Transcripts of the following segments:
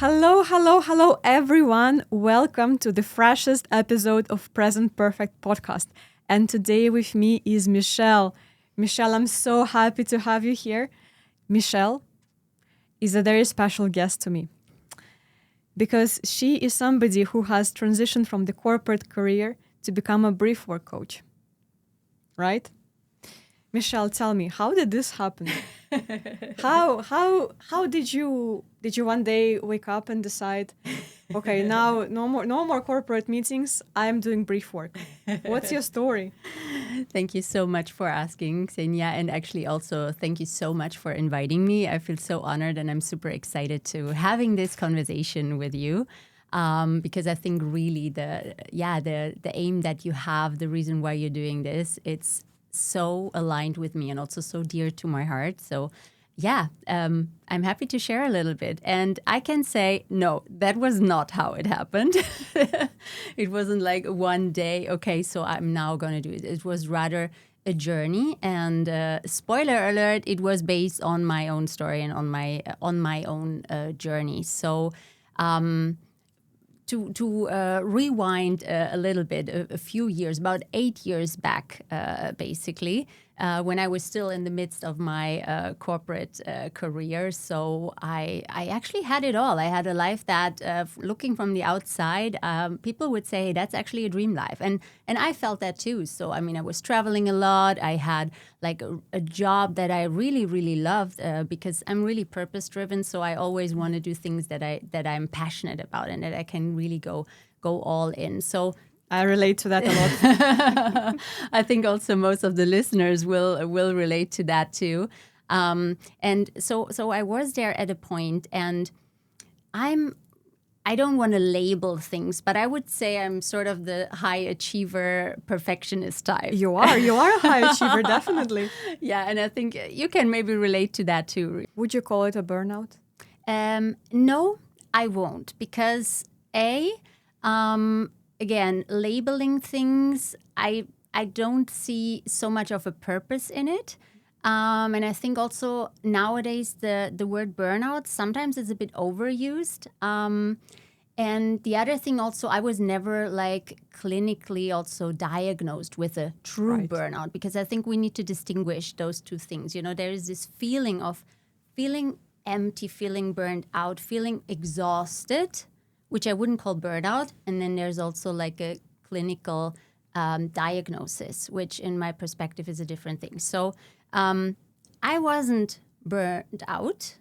Hello, hello, hello, everyone. Welcome to the freshest episode of Present Perfect podcast. And today with me is Michelle. Michelle, I'm so happy to have you here. Michelle is a very special guest to me because she is somebody who has transitioned from the corporate career to become a breathwork coach, right? Michelle, tell me, how did this happen? How did you one day wake up and decide, okay, now no more corporate meetings, I'm doing brief work? What's your story? Thank you so much for asking, Xenia, and actually also thank you so much for inviting me. I feel so honored and I'm super excited to having this conversation with you. Because I think really the aim that you have, the reason why you're doing this, it's so aligned with me and also so dear to my heart. So I'm happy to share a little bit. And I can say, no, that was not how it happened. It wasn't like one day, okay, so I'm now going to do it. It was rather a journey. And spoiler alert, it was based on my own story and on my own journey. So to rewind a little bit, a few years, about 8 years back, basically, when I was still in the midst of my corporate career. So I actually had it all. I had a life that, looking from the outside, people would say, hey, that's actually a dream life. And I felt that too. So, I mean, I was traveling a lot. I had like a job that I really, really loved because I'm really purpose-driven. So I always want to do things that I'm passionate about and that I can really go all in. So I relate to that a lot. I think also most of the listeners will relate to that too. And so I was there at a point, and I don't want to label things, but I would say I'm sort of the high achiever, perfectionist type. You are a high achiever, definitely. Yeah, and I think you can maybe relate to that too. Would you call it a burnout? No, I won't, because again, labeling things, I don't see so much of a purpose in it. And I think also nowadays the word burnout, sometimes it's a bit overused. And the other thing also, I was never like clinically also diagnosed with a true burnout, because I think we need to distinguish those two things. You know, there is this feeling of feeling empty, feeling burned out, feeling exhausted, which I wouldn't call burnout. And then there's also like a clinical diagnosis, which in my perspective is a different thing. So I wasn't burned out.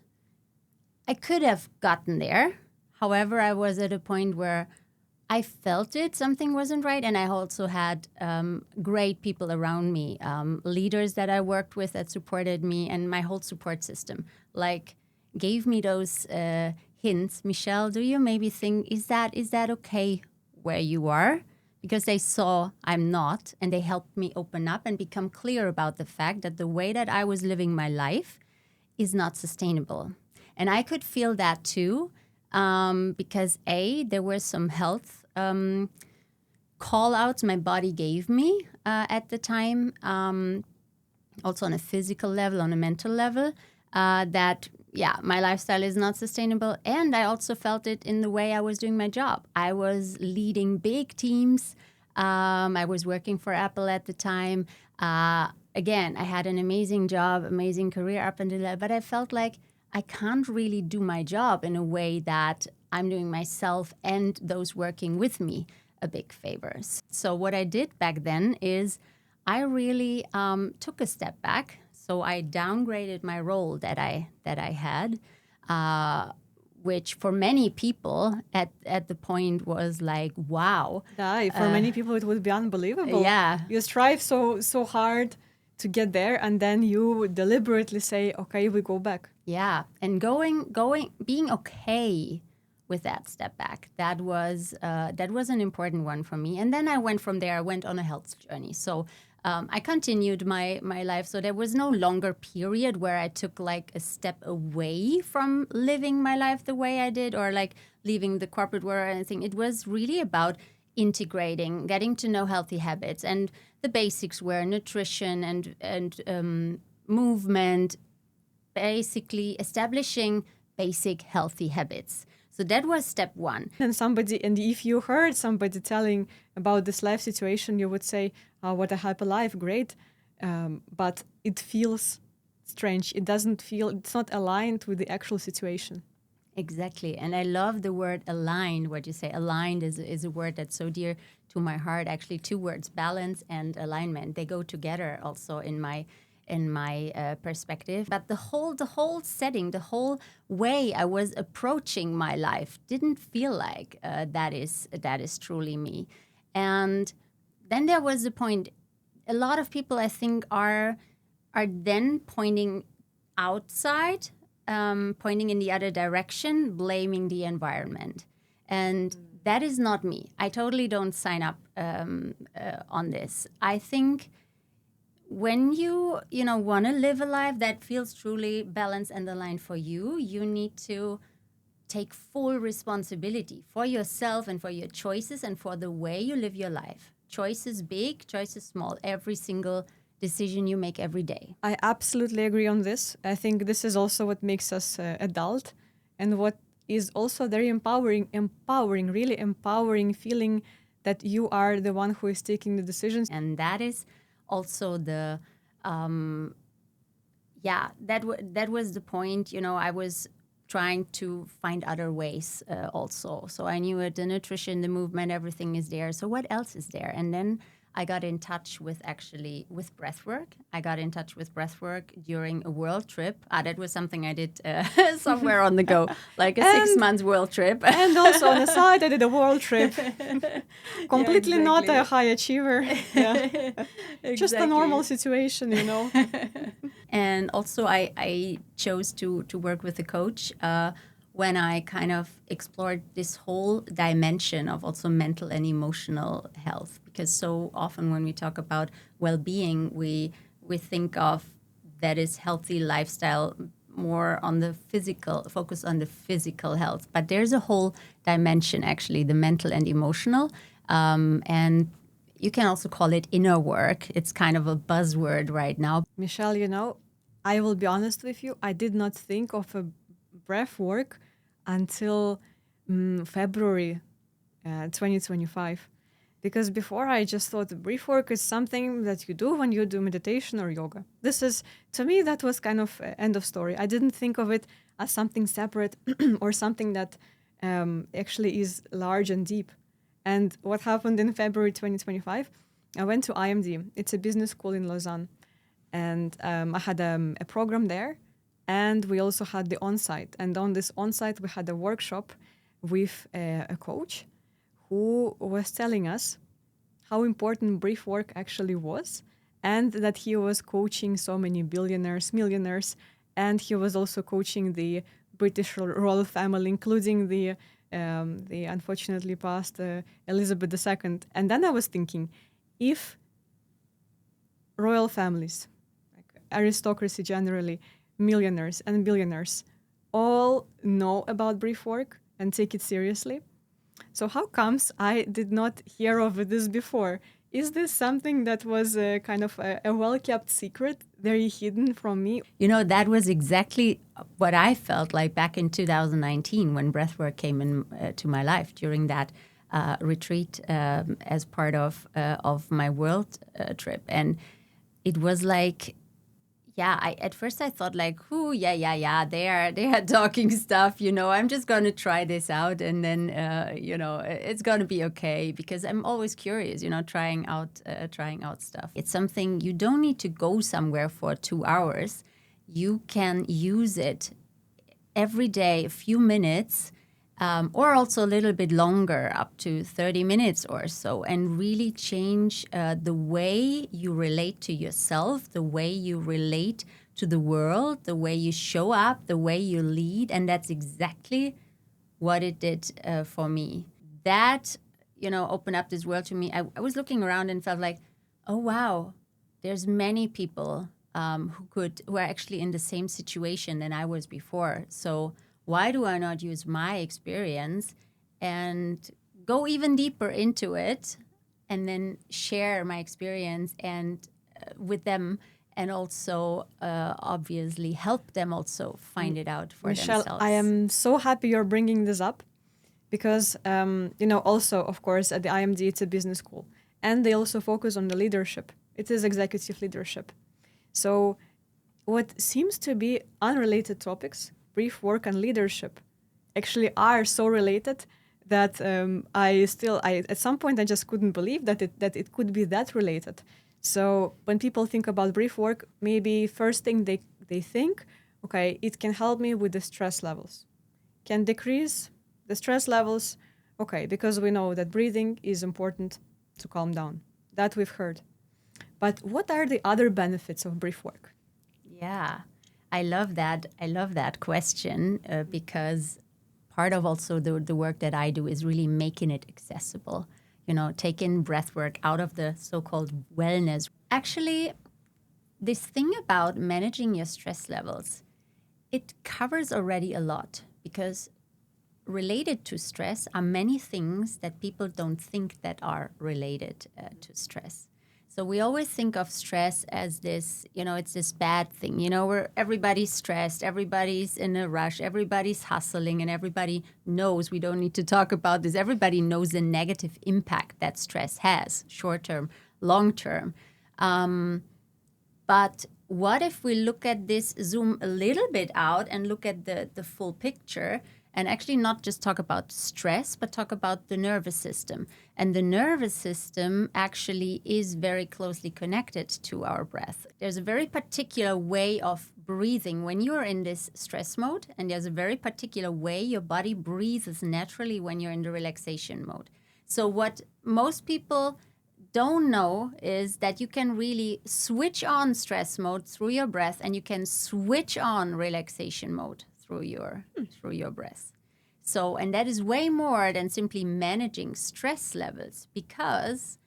I could have gotten there. However, I was at a point where I felt it, something wasn't right. And I also had great people around me, leaders that I worked with that supported me, and my whole support system, like gave me those hints. Michelle, do you maybe think, is that okay where you are? Because they saw I'm not, and they helped me open up and become clear about the fact that the way that I was living my life is not sustainable. And I could feel that too, because there were some health call outs my body gave me at the time, also on a physical level, on a mental level, that my lifestyle is not sustainable. And I also felt it in the way I was doing my job. I was leading big teams. I was working for Apple at the time. Again, I had an amazing job, amazing career up until that, but I felt like I can't really do my job in a way that I'm doing myself and those working with me a big favor. So what I did back then is I really took a step back. So I downgraded my role that I had, which for many people at the point was like, wow. For many people, it would be unbelievable. Yeah. You strive so hard to get there, and then you deliberately say, okay, we go back. Yeah, and being okay with that step back, that was an important one for me. And then I went from there. I went on a health journey. So I continued my life. So there was no longer period where I took like a step away from living my life the way I did, or like leaving the corporate world or anything. It was really about integrating, getting to know healthy habits, and the basics were nutrition and movement, basically establishing basic healthy habits. So that was step one. And if you heard somebody telling about this life situation, you would say, oh, what a happy life, great. But it feels strange. It's not aligned with the actual situation. Exactly. And I love the word aligned, what you say. Aligned is a word that's so dear to my heart. Actually, two words, balance and alignment. They go together also in my perspective. But the whole setting, the whole way I was approaching my life didn't feel like that is truly me. And then there was the point. A lot of people, I think, are then pointing outside, pointing in the other direction, blaming the environment. And that is not me. I totally don't sign up on this. I think when you want to live a life that feels truly balanced and aligned for you, you need to take full responsibility for yourself and for your choices and for the way you live your life. Choices big, choices small, every single decision you make every day. I absolutely agree on this. I think this is also what makes us adult, and what is also very really empowering feeling that you are the one who is taking the decisions. And that is also that was the point. I was trying to find other ways also. So I knew it, the nutrition, the movement, everything is there. So what else is there? And then I got in touch with Breathwork. I got in touch with Breathwork during a world trip. That was something I did somewhere on the go, like a 6 months world trip. And also on the side, I did a world trip. Completely not a high achiever. Yeah. Just a normal situation, And also I chose to work with a coach when I kind of explored this whole dimension of also mental and emotional health. Because so often when we talk about well-being, we think of that is healthy lifestyle more on the physical, focus on the physical health. But there's a whole dimension, actually, the mental and emotional. And you can also call it inner work. It's kind of a buzzword right now. Michelle, I will be honest with you. I did not think of a breath work until February 2025. Because before I just thought breath work is something that you do when you do meditation or yoga. To me, that was kind of end of story. I didn't think of it as something separate or something that actually is large and deep. And what happened in February 2025, I went to IMD. It's a business school in Lausanne. And I had a program there. And we also had the on-site. And on this on-site, we had a workshop with a coach who was telling us how important breath work actually was, and that he was coaching so many billionaires, millionaires, and he was also coaching the British royal family, including the unfortunately passed Elizabeth II. And then I was thinking, if royal families, like aristocracy generally, millionaires and billionaires, all know about breath work and take it seriously, so how comes I did not hear of this before? Is this something that was kind of a well-kept secret, very hidden from me? That was exactly what I felt like back in 2019 when breathwork came into my life during that retreat as part of my world trip. And it was like, at first I thought like, they are talking stuff, I'm just going to try this out and then, it's going to be okay, because I'm always curious, trying out stuff. It's something you don't need to go somewhere for 2 hours. You can use it every day, a few minutes, or also a little bit longer, up to 30 minutes or so, and really change the way you relate to yourself, the way you relate to the world, the way you show up, the way you lead. And that's exactly what it did for me. That, opened up this world to me. I was looking around and felt like, oh, wow, there's many people who are actually in the same situation than I was before. So why do I not use my experience and go even deeper into it, and then share my experience and with them, and also obviously help them also find it out for Michelle, themselves. I am so happy you're bringing this up, because, also, of course, at the IMD, it's a business school. And they also focus on the leadership. It is executive leadership. So what seems to be unrelated topics, brief work and leadership, actually are so related that I at some point I just couldn't believe that it could be that related. So when people think about brief work, maybe first thing they think, okay, it can help me with the stress levels, can decrease the stress levels, okay, because we know that breathing is important to calm down. That we've heard. But what are the other benefits of brief work? Yeah, I love that. I love that question because part of also the work that I do is really making it accessible. Taking breath work out of the so-called wellness. Actually, this thing about managing your stress levels, it covers already a lot because related to stress are many things that people don't think that are related to stress. So we always think of stress as this, it's this bad thing, where everybody's stressed, everybody's in a rush, everybody's hustling, and everybody knows, we don't need to talk about this, everybody knows the negative impact that stress has, short term, long term. But what if we look at this, zoom a little bit out and look at the full picture and actually not just talk about stress, but talk about the nervous system. And the nervous system actually is very closely connected to our breath. There's a very particular way of breathing when you're in this stress mode, and there's a very particular way your body breathes naturally when you're in the relaxation mode. So what most people don't know is that you can really switch on stress mode through your breath, and you can switch on relaxation mode through your breath. So, and that is way more than simply managing stress levels, because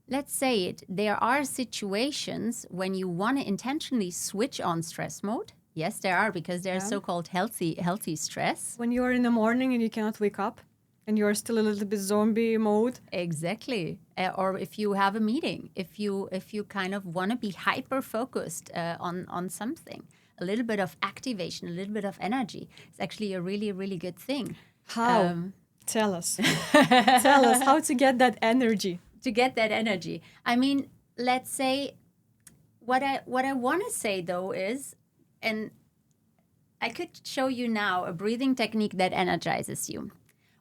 let's say it, there are situations when you want to intentionally switch on stress mode. Yes, there are, because there's so-called healthy stress. When you are in the morning and you cannot wake up and you're still a little bit zombie mode. Exactly. Or if you have a meeting, if you kind of want to be hyper-focused on something, a little bit of activation, a little bit of energy. It's actually a really, really good thing. How? Tell us. Tell us how to get that energy. To get that energy. I mean, let's say what I want to say though is, and I could show you now a breathing technique that energizes you.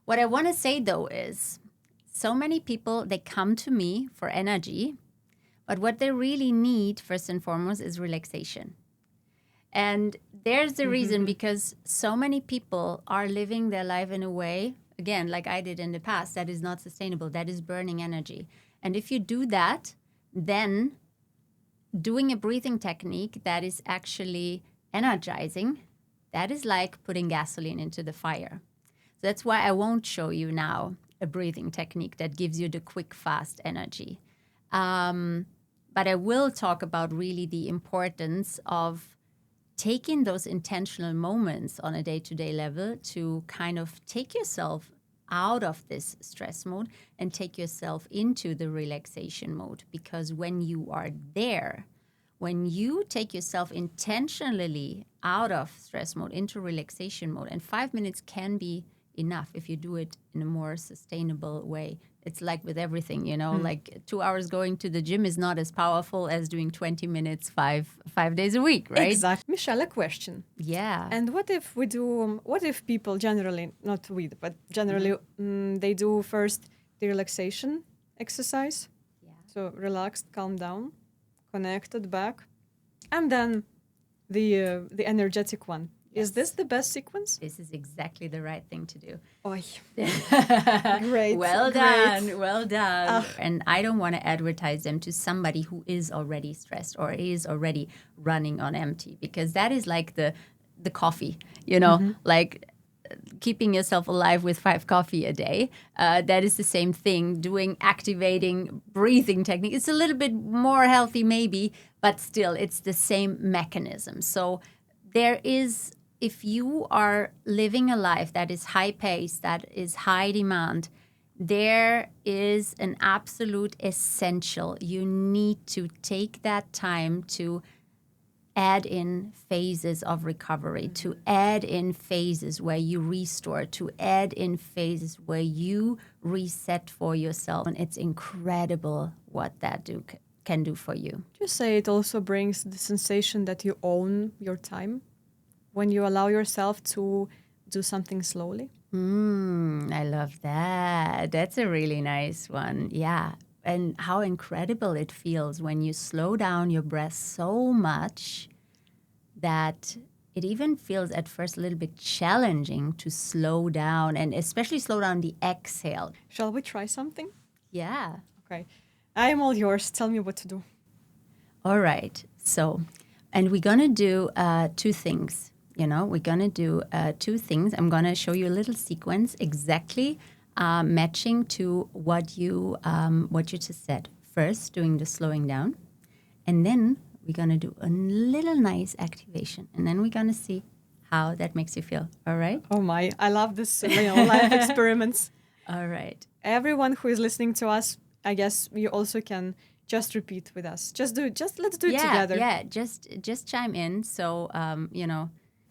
What I want to say though is, so many people, they come to me for energy, but what they really need first and foremost is relaxation. And there's the reason, because so many people are living their life in a way, again, like I did in the past, that is not sustainable, that is burning energy. And if you do that, then doing a breathing technique that is actually energizing, that is like putting gasoline into the fire. So that's why I won't show you now a breathing technique that gives you the quick, fast energy. But I will talk about really the importance of taking those intentional moments on a day-to-day level to kind of take yourself out of this stress mode and take yourself into the relaxation mode. Because when you are there, when you take yourself intentionally out of stress mode into relaxation mode, and 5 minutes can be enough if you do it in a more sustainable way. It's like with everything, like 2 hours going to the gym is not as powerful as doing 20 minutes, five days a week, right? Exactly. Michelle, a question. Yeah. And what if people generally, not we, but generally, they do first the relaxation exercise. Yeah. So relaxed, calm down, connected back, and then the energetic one. Yes. Is this the best sequence? This is exactly the right thing to do. Oy. Great. Well Great. done. Well done. And I don't want to advertise them to somebody who is already stressed or is already running on empty, because that is like the coffee, like keeping yourself alive with 5 coffee a day. That is the same thing, doing activating breathing technique. It's a little bit more healthy maybe, but still it's the same mechanism. So there is, if you are living a life that is high paced, that is high demand, there is an absolute essential. You need to take that time to add in phases of recovery, to add in phases where you restore, to add in phases where you reset for yourself. And it's incredible what that can do for you. Just say it also brings the sensation that you own your time when you allow yourself to do something slowly. I love that. That's a really nice one. Yeah. And how incredible it feels when you slow down your breath so much that it even feels at first a little bit challenging to slow down, and especially slow down the exhale. Shall we try something? Yeah. Okay. I'm all yours. Tell me what to do. All right. So, and we're going to do two things. We're going to do two things. I'm going to show you a little sequence exactly matching to what you just said. First, doing the slowing down, and then we're going to do a little nice activation, and then we're going to see how that makes you feel. All right? Oh my, I love this, life experiments. All right. Everyone who is listening to us, I guess you also can just repeat with us. Let's do it together. Yeah, just chime in. So,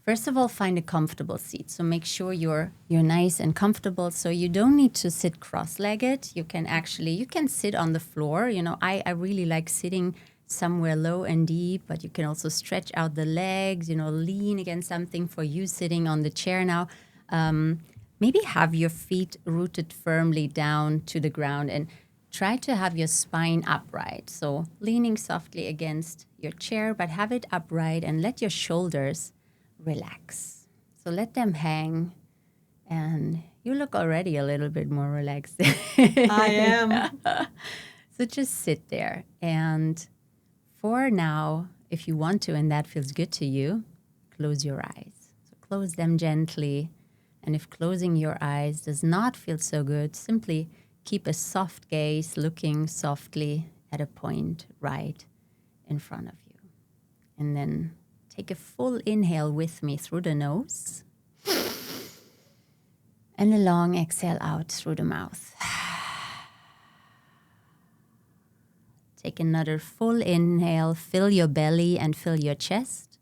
first of all, find a comfortable seat. So make sure you're nice and comfortable. So you don't need to sit cross-legged. You can sit on the floor. I really like sitting somewhere low and deep, but you can also stretch out the legs, lean against something. For you sitting on the chair now, maybe have your feet rooted firmly down to the ground and try to have your spine upright. So leaning softly against your chair, but have it upright and let your shoulders relax. So let them hang, and you look already a little bit more relaxed. I am. So just sit there. And for now, if you want to, and that feels good to you, close your eyes. So close them gently. And if closing your eyes does not feel so good, simply keep a soft gaze looking softly at a point right in front of you. And then take a full inhale with me through the nose and a long exhale out through the mouth. Take another full inhale, fill your belly and fill your chest.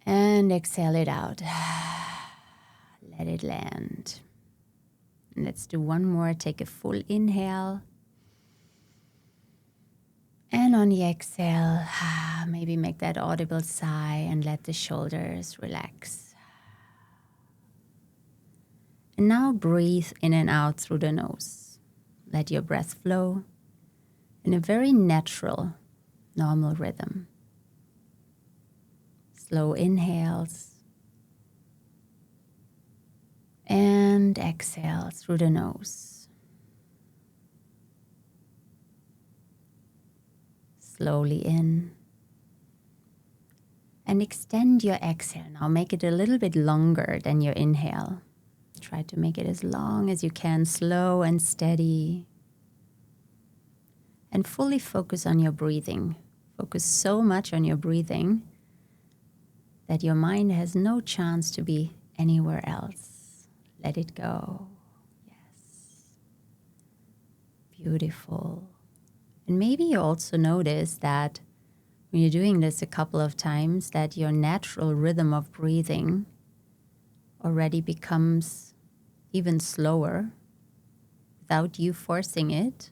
And exhale it out. Let it land. And let's do one more. Take a full inhale. And on the exhale, maybe make that audible sigh and let the shoulders relax. And now breathe in and out through the nose. Let your breath flow in a very natural, normal rhythm. Slow inhales and exhale through the nose. Slowly in and extend your exhale. Now make it a little bit longer than your inhale. Try to make it as long as you can, slow and steady. And fully focus on your breathing. Focus so much on your breathing that your mind has no chance to be anywhere else. Let it go. Yes. Beautiful. And maybe you also notice that when you're doing this a couple of times, that your natural rhythm of breathing already becomes even slower without you forcing it.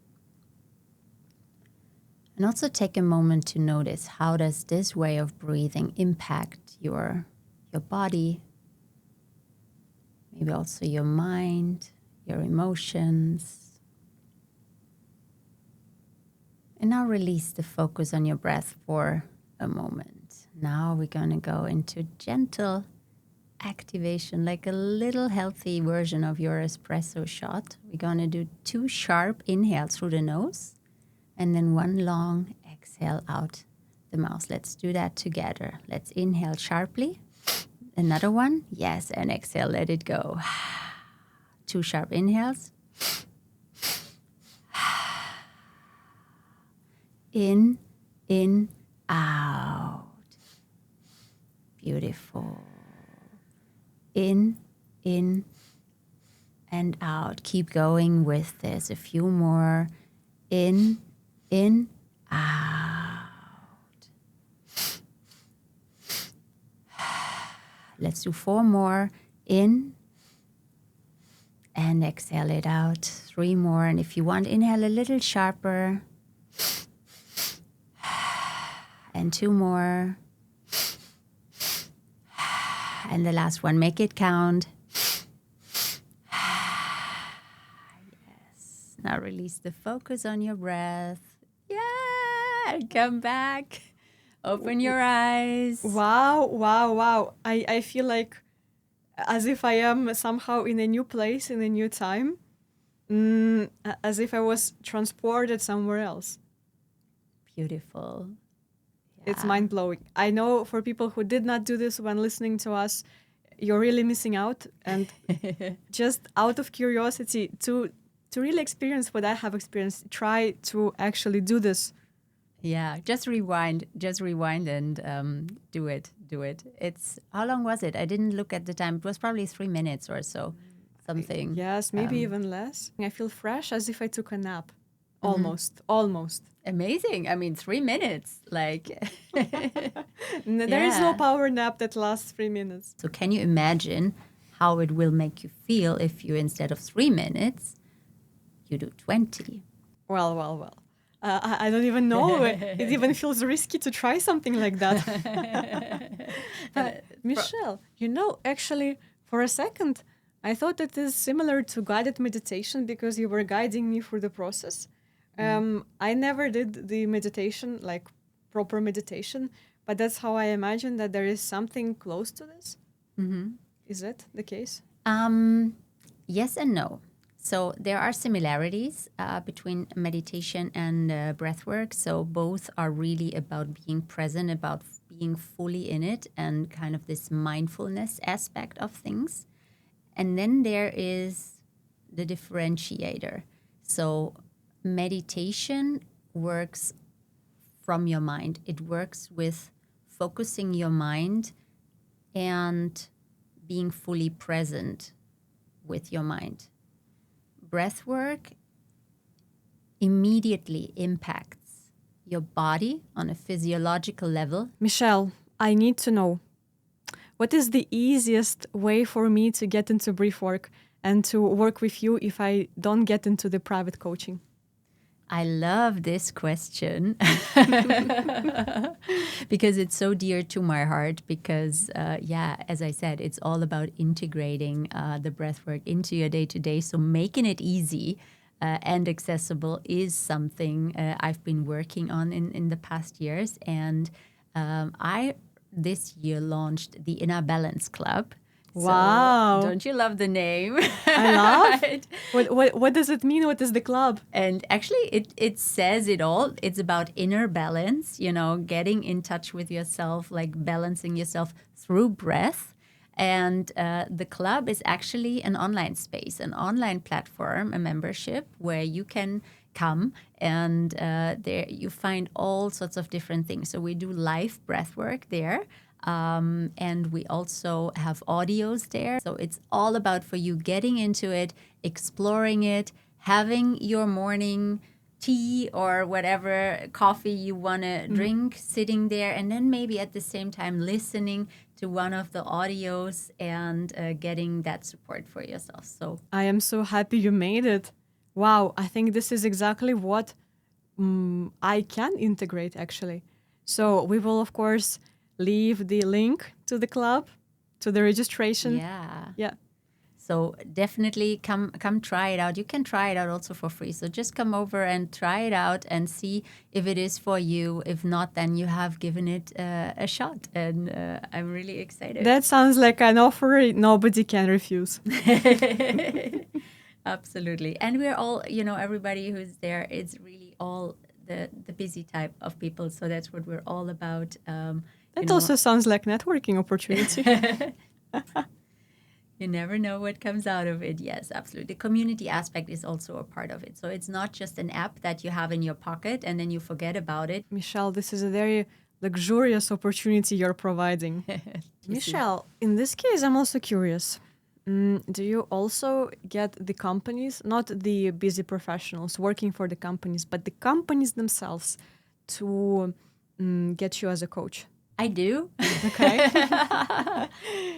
And also take a moment to notice, how does this way of breathing impact your body, maybe also your mind, your emotions. And now release the focus on your breath for a moment. Now we're going to go into gentle activation, like a little healthy version of your espresso shot. We're going to do 2 sharp inhales through the nose and then 1 long exhale out the mouth. Let's do that together. Let's inhale sharply. Another one. Yes, and exhale, let it go. 2 sharp inhales. In, out. Beautiful. In, and out. Keep going with this. A few more. In, out. Let's do 4 more. In and exhale it out. 3 more. And if you want, inhale a little sharper. And 2 more. And the last one, make it count. Yes. Now release the focus on your breath. Yeah. Come back. Open your eyes. Wow, wow, wow. I feel like as if I am somehow in a new place, in a new time, as if I was transported somewhere else. Beautiful. It's Yeah. mind-blowing. I know for people who did not do this when listening to us, you're really missing out. And just out of curiosity, to really experience what I have experienced, try to actually do this. Yeah, just rewind and do it. It's, how long was it? I didn't look at the time. It was probably 3 minutes or so, something. Yes, maybe even less. I feel fresh as if I took a nap. Almost. Amazing. I mean, 3 minutes, like. There is no power nap that lasts 3 minutes. So can you imagine how it will make you feel if you, instead of 3 minutes, you do 20? Well. I don't even know. It even feels risky to try something like that. Michelle, actually, for a second, I thought it is similar to guided meditation because you were guiding me through the process. I never did the meditation, like proper meditation, but that's how I imagine that there is something close to this. Mm-hmm. Is that the case? Yes and no. So there are similarities between meditation and breathwork. So both are really about being present, about being fully in it, and kind of this mindfulness aspect of things. And then there is the differentiator. So meditation works from your mind. It works with focusing your mind and being fully present with your mind. Breathwork immediately impacts your body on a physiological level. Michelle, I need to know, what is the easiest way for me to get into breathwork and to work with you if I don't get into the private coaching? I love this question because it's so dear to my heart because, as I said, it's all about integrating the breathwork into your day-to-day. So making it easy and accessible is something I've been working on in the past years. And I, this year, launched the Inner Balance Club. Wow. So, don't you love the name? I love. Right? What does it mean? What is the club? And actually, it says it all. It's about inner balance, getting in touch with yourself, like balancing yourself through breath. And the club is actually an online space, an online platform, a membership where you can come and there you find all sorts of different things. So we do live breath work there. And we also have audios there. So it's all about for you getting into it, exploring it, having your morning tea or whatever coffee you want to drink, sitting there, and then maybe at the same time listening to one of the audios and getting that support for yourself. So I am so happy you made it. Wow, I think this is exactly what I can integrate actually. So we will, of course, leave the link to the club, to the registration. Yeah. So definitely come try it out. You can try it out also for free. So just come over and try it out and see if it is for you. If not, then you have given it a shot. And I'm really excited. That sounds like an offer nobody can refuse. Absolutely. And we're all, everybody who's there, it's really all the busy type of people. So that's what we're all about. That also sounds like networking opportunity. You never know what comes out of it. Yes, absolutely. The community aspect is also a part of it. So it's not just an app that you have in your pocket and then you forget about it. Michelle, this is a very luxurious opportunity you're providing. Michelle, in this case, I'm also curious. Do you also get the companies, not the busy professionals working for the companies, but the companies themselves to get you as a coach? I do. Okay.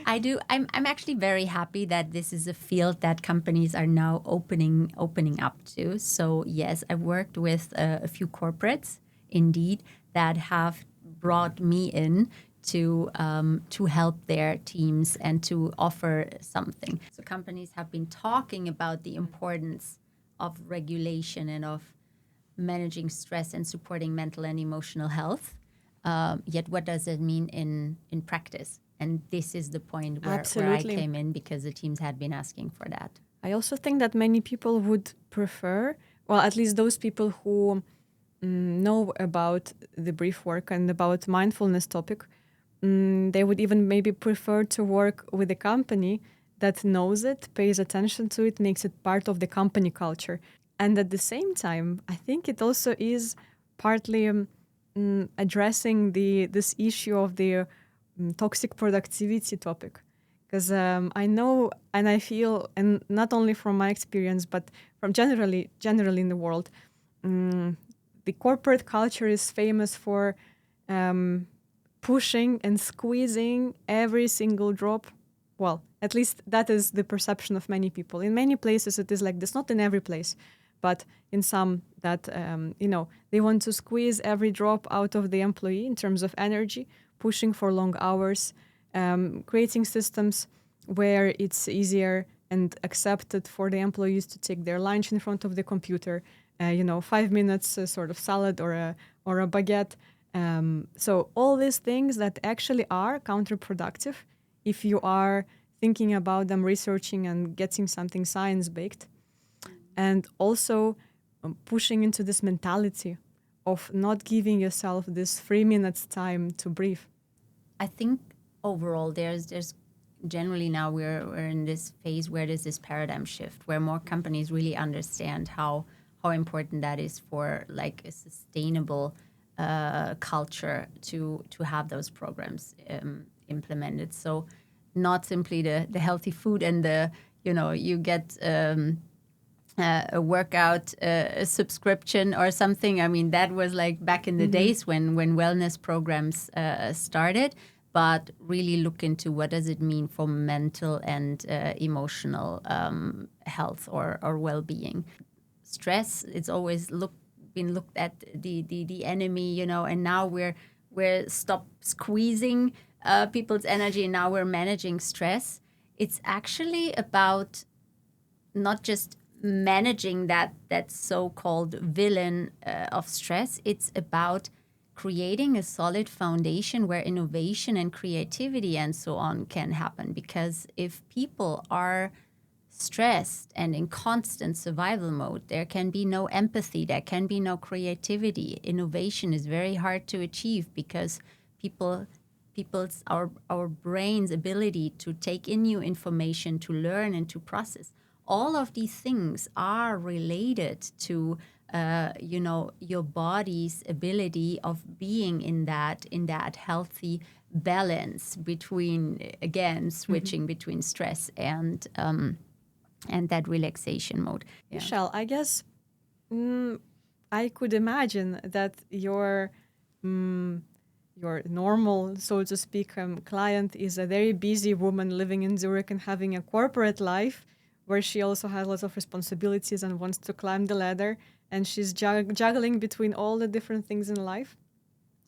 I do. I'm actually very happy that this is a field that companies are now opening up to. So yes, I've worked with a few corporates, indeed, that have brought me in to help their teams and to offer something. So companies have been talking about the importance of regulation and of managing stress and supporting mental and emotional health. Yet, what does it mean in practice? And this is the point where I Absolutely. came in because the teams had been asking for that. I also think that many people would prefer, well, at least those people who know about the brief work and about mindfulness topic, they would even maybe prefer to work with a company that knows it, pays attention to it, makes it part of the company culture. And at the same time, I think it also is partly addressing this issue of the toxic productivity topic. Because I know and I feel, and not only from my experience, but from generally in the world, the corporate culture is famous for pushing and squeezing every single drop. Well, at least that is the perception of many people. In many places, it is like this. Not in every place, but in some that they want to squeeze every drop out of the employee in terms of energy, pushing for long hours, creating systems where it's easier and accepted for the employees to take their lunch in front of the computer. 5 minutes sort of salad or a baguette. So all these things that actually are counterproductive if you are thinking about them, researching and getting something science-based. And also pushing into this mentality of not giving yourself this 3 minutes time to breathe. I think overall there's generally now we're in this phase where there's this paradigm shift where more companies really understand how important that is for like a sustainable culture to have those programs implemented. So not simply the healthy food and you get a workout a subscription or something. I mean, that was like back in the days when wellness programs started, but really look into what does it mean for mental and emotional health or well-being. Stress, it's always been looked at the enemy, and now we're stop squeezing people's energy, and now we're managing stress. It's actually about not just managing that so-called villain of stress. It's about creating a solid foundation where innovation and creativity and so on can happen. Because if people are stressed and in constant survival mode, there can be no empathy, there can be no creativity. Innovation is very hard to achieve because our brain's ability to take in new information, to learn and to process, all of these things are related to your body's ability of being in that healthy balance between, again, switching between stress and that relaxation mode. Yeah. Michelle, I guess I could imagine that your normal, so to speak, client is a very busy woman living in Zurich and having a corporate life where she also has lots of responsibilities and wants to climb the ladder, and she's juggling between all the different things in life.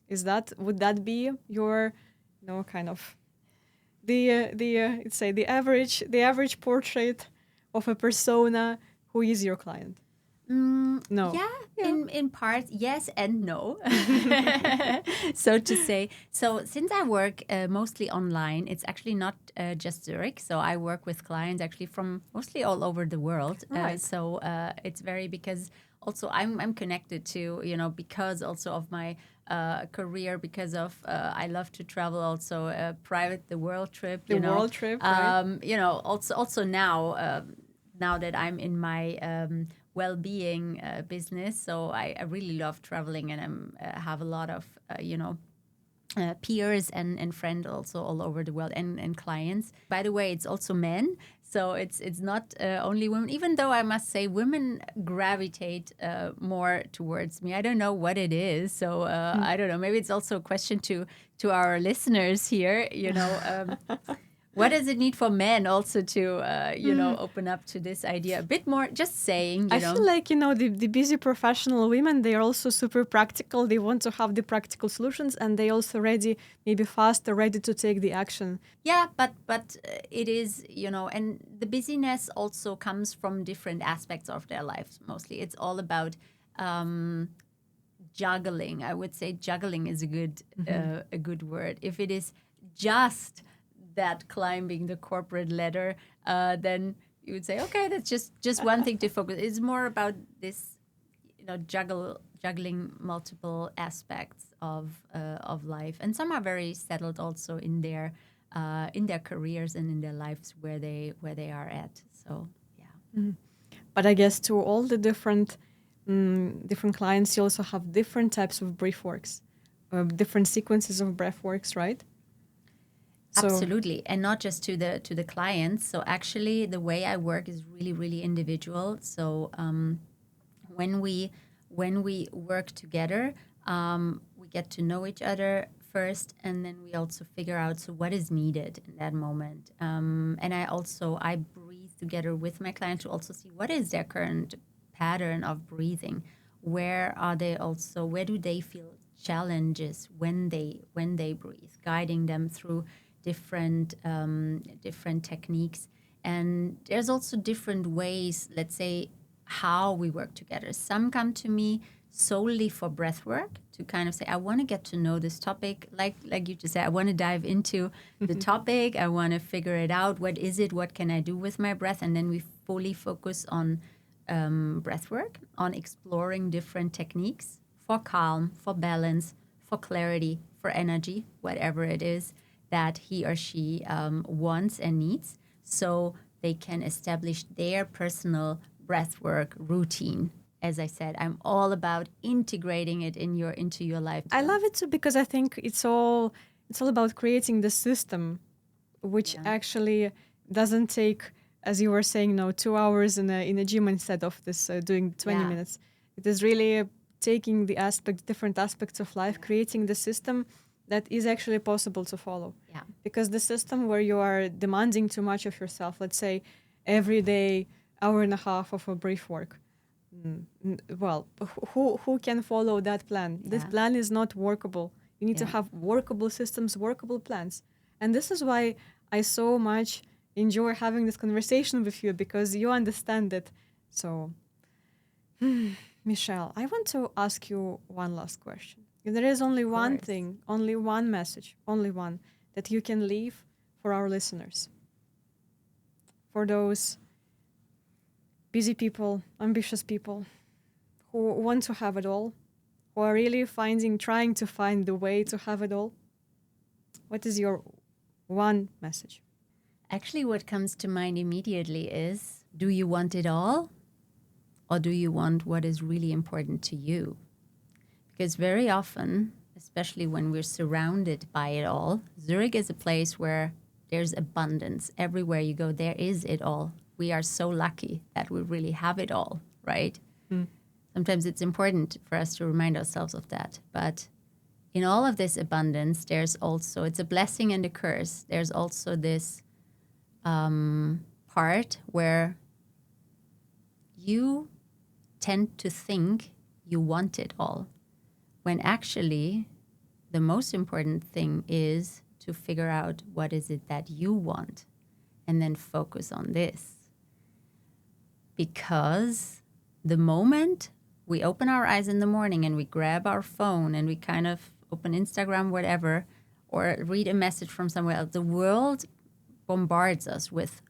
Would that be your, kind of the average portrait of a persona who is your client? No. Yeah, in part, yes and no, so to say. So since I work mostly online, it's actually not just Zurich. So I work with clients actually from mostly all over the world. Right. So it's very, because also I'm connected to, because also of my career, because of I love to travel, also the world trip. World trip, right? Also now that I'm in my well-being business, so I really love traveling, and I have a lot of peers and friends also all over the world and clients. By the way, it's also men. So it's not only women, even though I must say women gravitate more towards me. I don't know what it is. So I don't know. Maybe it's also a question to our listeners here. What does it need for men also to, open up to this idea a bit more? Just saying, I feel like, the busy professional women, they are also super practical. They want to have the practical solutions, and they also ready, maybe faster, ready to take the action. Yeah, but it is, and the busyness also comes from different aspects of their lives. Mostly, it's all about juggling. I would say juggling is a good word. If it is just that climbing the corporate ladder, then you would say, okay, that's just one thing to focus. It's more about this, juggling multiple aspects of life, and some are very settled also in their careers and in their lives where they are at. So yeah. But I guess to all the different clients, you also have different types of breathworks, different sequences of breathworks, right? So, absolutely, and not just to the clients. So actually, the way I work is really, really individual. So when we work together, we get to know each other first, and then we also figure out what is needed in that moment. And I breathe together with my client to also see what is their current pattern of breathing. Where do they feel challenges when they breathe, guiding them through different techniques. And there's also different ways, let's say, how we work together. Some come to me solely for breath work, to kind of say, I want to get to know this topic, like you just said, I want to dive into the topic, I want to figure it out, what is it, what can I do with my breath, and then we fully focus on breath work, on exploring different techniques for calm, for balance, for clarity, for energy, whatever it is that he or she wants and needs, so they can establish their personal breathwork routine. As I said, I'm all about integrating it into your life. I love it too, because I think it's all about creating the system, which actually doesn't take, as you were saying, 2 hours in a gym instead of this doing 20 minutes. It is really taking the different aspects of life, creating the system that is actually possible to follow. Yeah. Because the system where you are demanding too much of yourself, let's say every day, hour and a half of a brief work, well, who can follow that plan? Yeah. This plan is not workable. You need to have workable systems, workable plans. And this is why I so much enjoy having this conversation with you, because you understand it. So, Michelle, I want to ask you one last question. If there is only one thing, only one message, only one that you can leave for our listeners, for those busy people, ambitious people who want to have it all, who are really trying to find the way to have it all, what is your one message? Actually, what comes to mind immediately is, do you want it all? Or do you want what is really important to you? Because very often, especially when we're surrounded by it all, Zurich is a place where there's abundance. Everywhere you go, there is it all. We are so lucky that we really have it all, right? Sometimes it's important for us to remind ourselves of that. But in all of this abundance, there's also, it's a blessing and a curse. There's also this part where you tend to think you want it all, when actually the most important thing is to figure out what is it that you want and then focus on this. Because the moment we open our eyes in the morning and we grab our phone and we kind of open Instagram, whatever, or read a message from somewhere else, the world bombards us with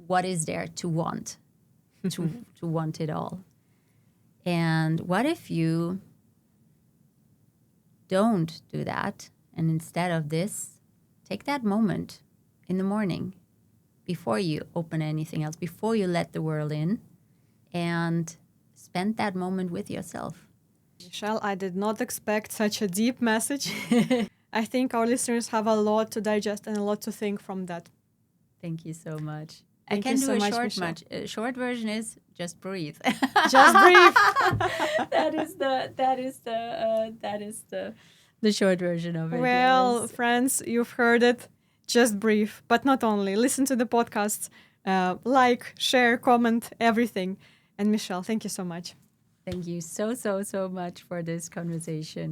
what is there to want, to want it all. And what if you don't do that, and instead of this, take that moment in the morning before you open anything else, before you let the world in, and spend that moment with yourself. Michelle, I did not expect such a deep message. I think our listeners have a lot to digest and a lot to think from that. Thank you so much. Thank I you can do so a much, short Michelle. short version is just breathe. Just breathe. that is the short version of it. Well, Yes. friends, you've heard it. Just breathe. But not only. Listen to the podcasts. Like, share, comment, everything. And Michelle, thank you so much. Thank you so much for this conversation.